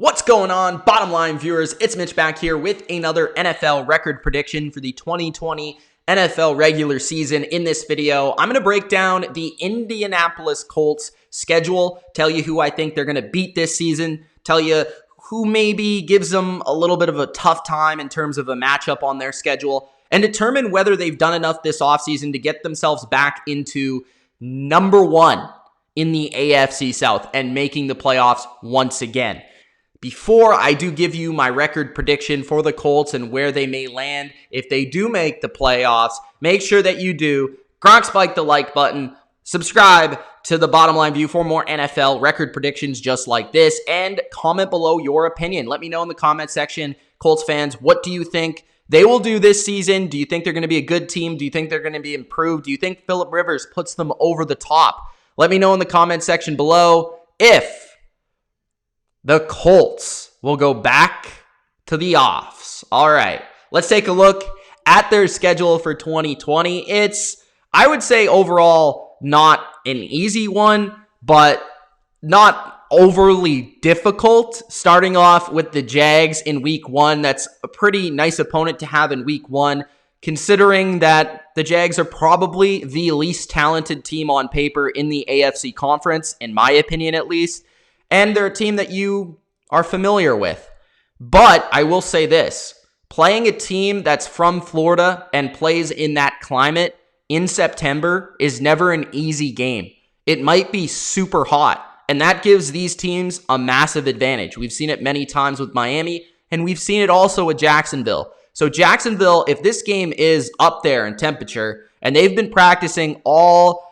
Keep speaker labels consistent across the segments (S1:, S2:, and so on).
S1: What's going on, bottom line viewers? It's Mitch back here with another NFL record prediction for the 2020 NFL regular season. In this video, I'm going to break down the Indianapolis Colts schedule, tell you who I think they're going to beat this season, tell you who maybe gives them a little bit of a tough time in terms of a matchup on their schedule, and determine whether they've done enough this offseason to get themselves back into number one in the AFC South and making the playoffs once again. Before I do give you my record prediction for the Colts and where they may land if they do make the playoffs, make sure that you do spike the like button, subscribe to the Bottom Line View for more NFL record predictions just like this, and comment below your opinion. Let me know in the comment section, Colts fans, what do you think they will do this season? Do you think they're going to be a good team? Do you think they're going to be improved? Do you think Phillip Rivers puts them over the top? Let me know in the comment section below if the Colts will go back to the offs. All right, let's take a look at their schedule for 2020. It's, I would say, overall not an easy one, but not overly difficult. Starting off with the Jags in week one. That's a pretty nice opponent to have in week one, considering that the Jags are probably the least talented team on paper in the AFC conference, in my opinion at least. And they're a team that you are familiar with. But I will say this, playing a team that's from Florida and plays in that climate in September is never an easy game. It might be super hot, and that gives these teams a massive advantage. We've seen it many times with Miami, and we've seen it also with Jacksonville. So Jacksonville, if this game is up there in temperature, and they've been practicing all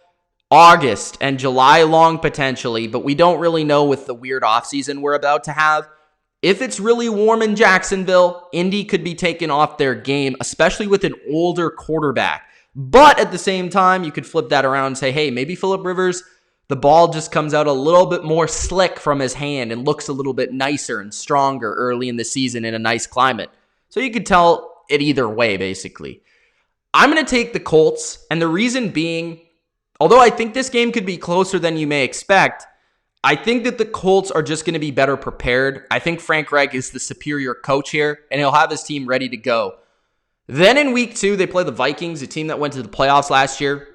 S1: August and July long potentially, but we don't really know with the weird offseason we're about to have. If it's really warm in Jacksonville, Indy could be taken off their game, especially with an older quarterback. But at the same time, you could flip that around and say, hey, maybe Phillip Rivers, the ball just comes out a little bit more slick from his hand and looks a little bit nicer and stronger early in the season in a nice climate. So you could tell it either way, basically. I'm going to take the Colts, and the reason being, although I think this game could be closer than you may expect, I think that the Colts are just going to be better prepared. I think Frank Reich is the superior coach here, and he'll have his team ready to go. Then in week two, they play the Vikings, a team that went to the playoffs last year.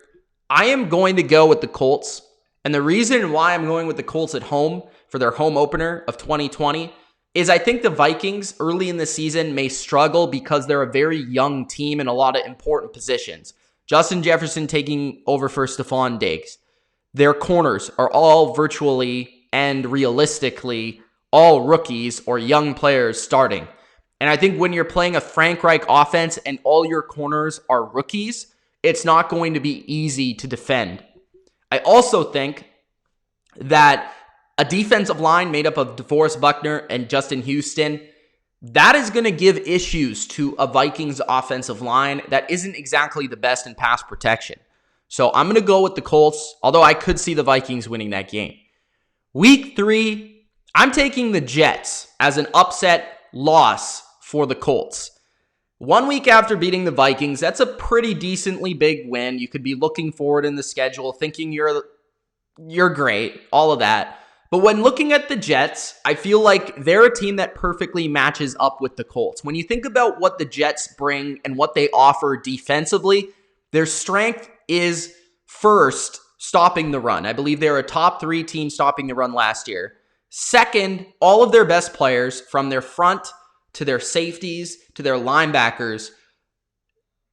S1: I am going to go with the Colts, and the reason why I'm going with the Colts at home for their home opener of 2020 is I think the Vikings early in the season may struggle because they're a very young team in a lot of important positions. Justin Jefferson taking over for Stephon Diggs. Their corners are all virtually and realistically all rookies or young players starting. And I think when you're playing a Frank Reich offense and all your corners are rookies, it's not going to be easy to defend. I also think that a defensive line made up of DeForest Buckner and Justin Houston, that is going to give issues to a Vikings offensive line that isn't exactly the best in pass protection. So I'm going to go with the Colts, although I could see the Vikings winning that game. Week three, I'm taking the Jets as an upset loss for the Colts. 1 week after beating the Vikings, that's a pretty decently big win. You could be looking forward in the schedule, thinking you're great, all of that. But when looking at the Jets, I feel like they're a team that perfectly matches up with the Colts. When you think about what the Jets bring and what they offer defensively, their strength is first stopping the run. I believe they're a top 3 team stopping the run last year. Second, all of their best players, from their front to their safeties to their linebackers,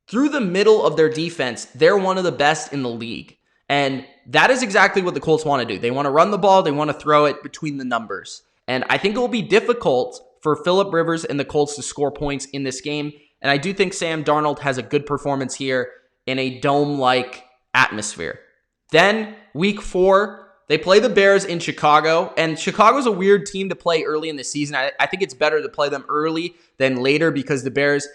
S1: through the middle of their defense, they're one of the best in the league. And that is exactly what the Colts want to do. They want to run the ball. They want to throw it between the numbers. And I think it will be difficult for Phillip Rivers and the Colts to score points in this game. And I do think Sam Darnold has a good performance here in a dome-like atmosphere. Then, week 4, they play the Bears in Chicago. And Chicago's a weird team to play early in the season. I think it's better to play them early than later because the Bears,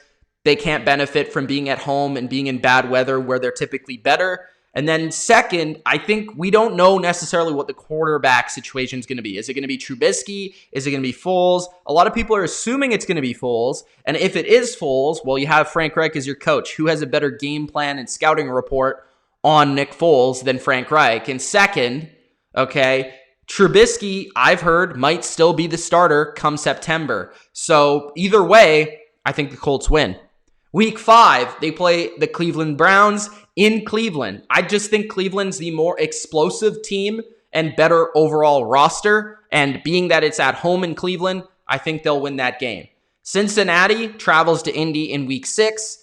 S1: they can't benefit from being at home and being in bad weather where they're typically better. And then second, I think we don't know necessarily what the quarterback situation is going to be. Is it going to be Trubisky? Is it going to be Foles? A lot of people are assuming it's going to be Foles. And if it is Foles, well, you have Frank Reich as your coach. Who has a better game plan and scouting report on Nick Foles than Frank Reich? And second, okay, Trubisky, I've heard, might still be the starter come September. So either way, I think the Colts win. Week 5, they play the Cleveland Browns in Cleveland. I just think Cleveland's the more explosive team and better overall roster. And being that it's at home in Cleveland, I think they'll win that game. Cincinnati travels to Indy in week 6.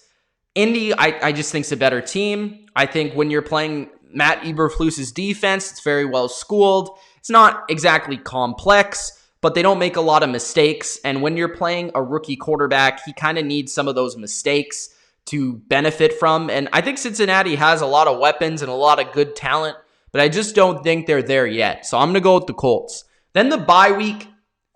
S1: Indy, I just think is a better team. I think when you're playing Matt Eberflus's defense, it's very well schooled. It's not exactly complex, but they don't make a lot of mistakes. And when you're playing a rookie quarterback, he kind of needs some of those mistakes to benefit from. And I think Cincinnati has a lot of weapons and a lot of good talent, but I just don't think they're there yet. So I'm going to go with the Colts. Then the bye week.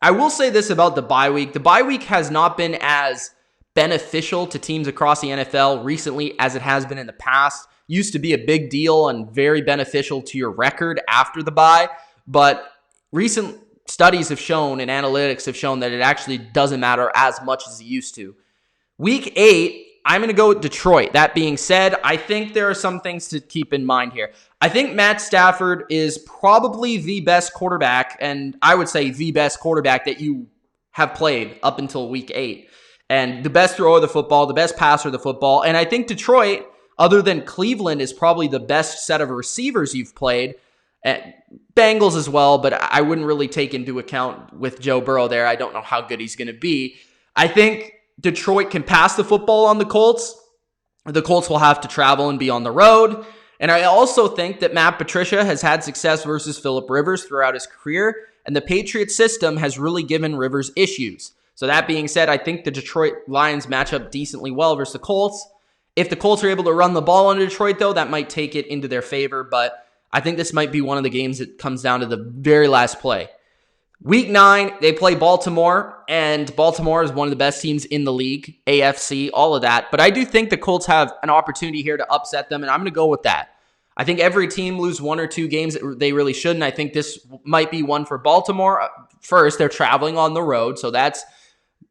S1: I will say this about the bye week. The bye week has not been as beneficial to teams across the NFL recently as it has been in the past. Used to be a big deal and very beneficial to your record after the bye, but recent studies have shown and analytics have shown that it actually doesn't matter as much as it used to. Week 8, I'm going to go with Detroit. That being said, I think there are some things to keep in mind here. I think Matt Stafford is probably the best quarterback, and I would say the best quarterback that you have played up until week 8. And the best thrower of the football, the best passer of the football. And I think Detroit, other than Cleveland, is probably the best set of receivers you've played. Bengals as well, but I wouldn't really take into account with Joe Burrow there. I don't know how good he's going to be. I think Detroit can pass the football on the Colts. The Colts will have to travel and be on the road. And I also think that Matt Patricia has had success versus Phillip Rivers throughout his career, and the Patriot system has really given Rivers issues. So that being said, I think the Detroit Lions match up decently well versus the Colts. If the Colts are able to run the ball on Detroit, though, that might take it into their favor, but I think this might be one of the games that comes down to the very last play. Week 9, they play Baltimore, and Baltimore is one of the best teams in the league, AFC, all of that. But I do think the Colts have an opportunity here to upset them, and I'm going to go with that. I think every team lose 1 or 2 games that they really shouldn't. I think this might be one for Baltimore. First, they're traveling on the road, so that's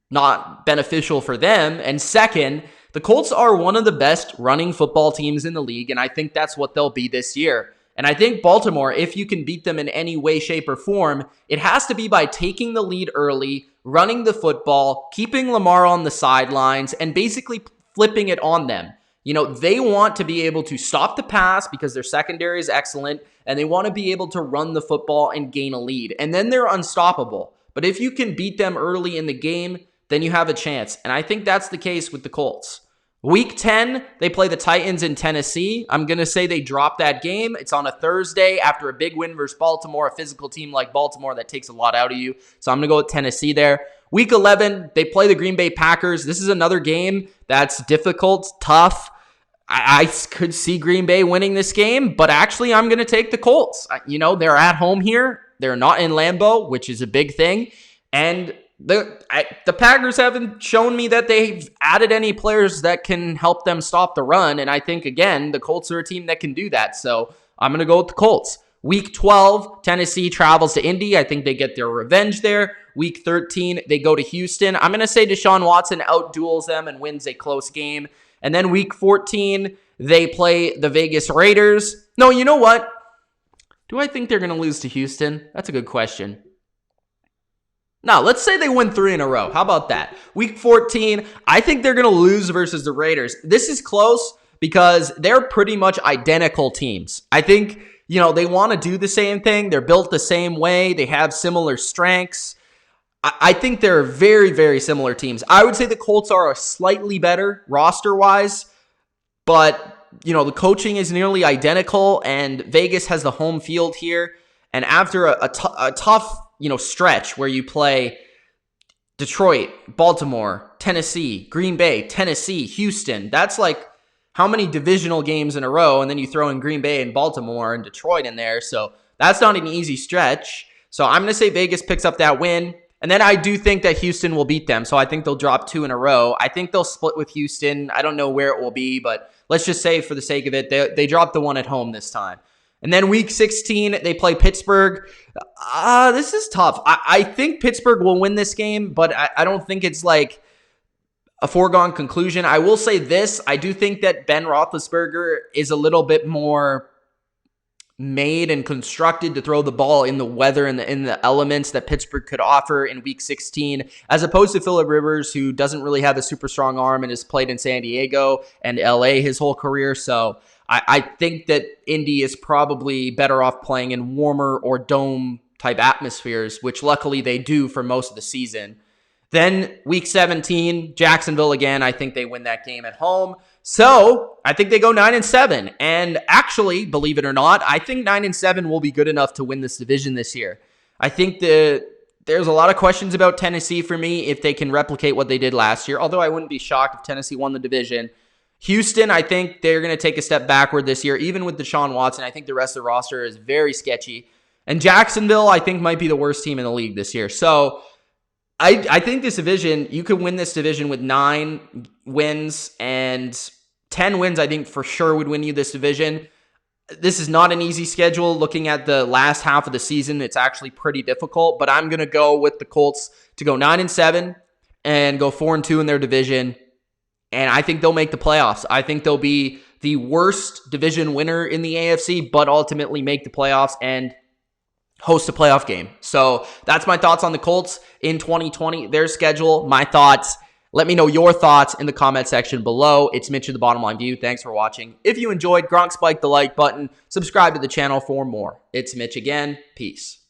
S1: not beneficial for them. And second, the Colts are one of the best running football teams in the league, and I think that's what they'll be this year. And I think Baltimore, if you can beat them in any way, shape, or form, it has to be by taking the lead early, running the football, keeping Lamar on the sidelines, and basically flipping it on them. You know, they want to be able to stop the pass because their secondary is excellent, and they want to be able to run the football and gain a lead. And then they're unstoppable. But if you can beat them early in the game, then you have a chance. And I think that's the case with the Colts. Week 10, they play the Titans in Tennessee. I'm going to say they drop that game. It's on a Thursday after a big win versus Baltimore, a physical team like Baltimore that takes a lot out of you. So I'm going to go with Tennessee there. Week 11, they play the Green Bay Packers. This is another game that's difficult, tough. I could see Green Bay winning this game, but actually I'm going to take the Colts. You know, they're at home here. They're not in Lambeau, which is a big thing. And the Packers haven't shown me that they've added any players that can help them stop the run. And I think, again, the Colts are a team that can do that. So I'm going to go with the Colts. Week 12, Tennessee travels to Indy. I think they get their revenge there. Week 13, they go to Houston. I'm going to say Deshaun Watson outduels them and wins a close game. And then week 14, they play the Vegas Raiders. No, you know what? Do I think they're going to lose to Houston? That's a good question. Now, let's say they win 3 in a row. How about that? Week 14, I think they're going to lose versus the Raiders. This is close because they're pretty much identical teams. I think, you know, they want to do the same thing. They're built the same way. They have similar strengths. I think they're very, very similar teams. I would say the Colts are a slightly better roster-wise, but, you know, the coaching is nearly identical, and Vegas has the home field here. And after a tough, you know, stretch where you play Detroit, Baltimore, Tennessee, Green Bay, Tennessee, Houston, that's like how many divisional games in a row, and then you throw in Green Bay and Baltimore and Detroit in there. So that's not an easy stretch. So I'm going to say Vegas picks up that win. And then I do think that Houston will beat them. So I think they'll drop 2 in a row. I think they'll split with Houston. I don't know where it will be, but let's just say for the sake of it, they dropped the one at home this time. And then week 16, they play Pittsburgh. This is tough. I think Pittsburgh will win this game, but I don't think it's like a foregone conclusion. I will say this. I do think that Ben Roethlisberger is a little bit more made and constructed to throw the ball in the weather and in the elements that Pittsburgh could offer in Week 16, as opposed to Phillip Rivers, who doesn't really have a super strong arm and has played in San Diego and LA his whole career. So I think that Indy is probably better off playing in warmer or dome type atmospheres, which luckily they do for most of the season. Then Week 17, Jacksonville again. I think they win that game at home. So I think they go 9-7. And actually, believe it or not, I think 9-7 will be good enough to win this division this year. I think that there's a lot of questions about Tennessee for me if they can replicate what they did last year, although I wouldn't be shocked if Tennessee won the division. Houston, I think they're going to take a step backward this year, even with Deshaun Watson. I think the rest of the roster is very sketchy. And Jacksonville, I think, might be the worst team in the league this year. So I think this division, you could win this division with 9 wins, and 10 wins, I think, for sure would win you this division. This is not an easy schedule. Looking at the last half of the season, it's actually pretty difficult, but I'm going to go with the Colts to go 9-7 and go 4-2 in their division, and I think they'll make the playoffs. I think they'll be the worst division winner in the AFC, but ultimately make the playoffs and host a playoff game. So that's my thoughts on the Colts in 2020, their schedule, my thoughts. Let me know your thoughts in the comment section below. It's Mitch of The Bottom Line View. Thanks for watching. If you enjoyed, Gronk spike the like button. Subscribe to the channel for more. It's Mitch again. Peace.